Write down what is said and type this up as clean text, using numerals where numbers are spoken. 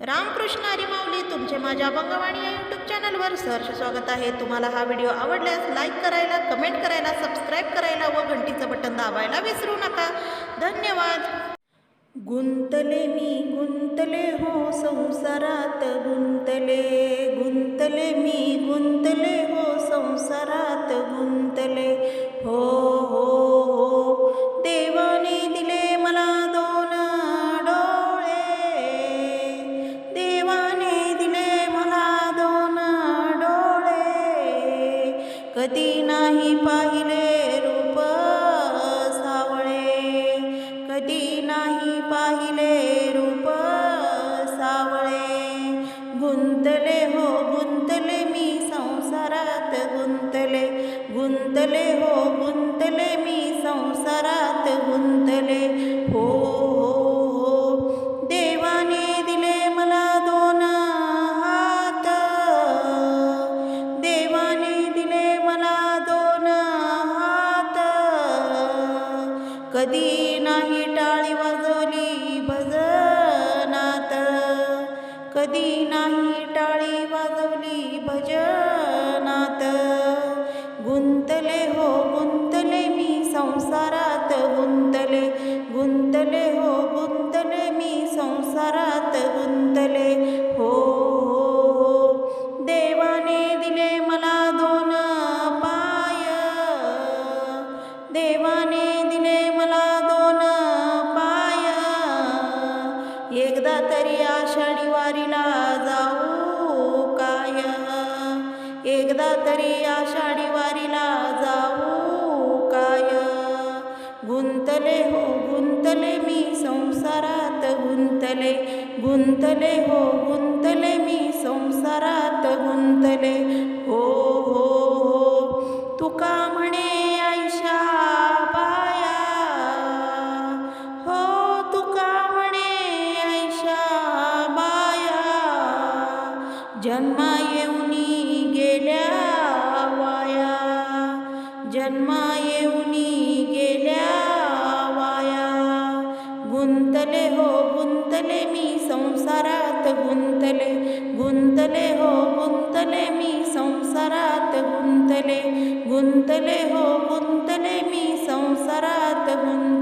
रामकृष्ण हरी माऊली तुमचे माझ्या अभंगवाणी या यूट्यूब चॅनलवर सहर्ष स्वागत आहे। तुम्हाला हा व्हिडिओ आवडल्यास लाईक करायला, कमेंट करायला, सबस्क्राईब करायला व घंटीचं बटन दाबायला विसरू नका। धन्यवाद। गुंतले मी गुंतले हो संसारात गुंतले, गुंतले मी गुंतले हो संसारात गुंतले हो हो हो। देवाने दिले मला दोन डोळे, देवाने दिले मला दोन डोळे, कधी नाही पाहिले रूप सावळे, कधी नाही पाहिले रूप सावळे। गुंतले हो गुंतले मी संसारात गुंतले, गुंतले हो गुंतले मी संसारात गुंतले हो हो। देवाने दिले मला दोन हात, देवाने दिले मला दोन हात, कधी नाही टाळी वाजवली भजनात, कधी नाही टाळी वाजवली भजनात। गुंतले हो गुंतले मी संसारात गुंतले, गुंतले हो गुंतले मी संसारात गुंतले हो हो। देवाने दिले मला दोन पाय, देवाने दिले मला दोन पाय, एकदा तरी आषाढी वारीला जाऊ काय, एकदा तरी आषाढी वारीला जाऊ काय। गुंतले हो गुंतले मी संसारात गुंतले, गुंतले हो गुंतले मी संसारात गुंतले हो हो हो। तुका म्हणे आयशा बाया हो, तुका म्हणे आयशा बाया, जन्मा येऊनी गेल्या वाया, जन्मा येऊनी गेल्या वाया। गुंतले हो गुंतले मी संसारात गुंतले, गुंतले हो गुंतले मी संसारात गुंतले, गुंतले हो गुंतले मी संसारात गुंतले।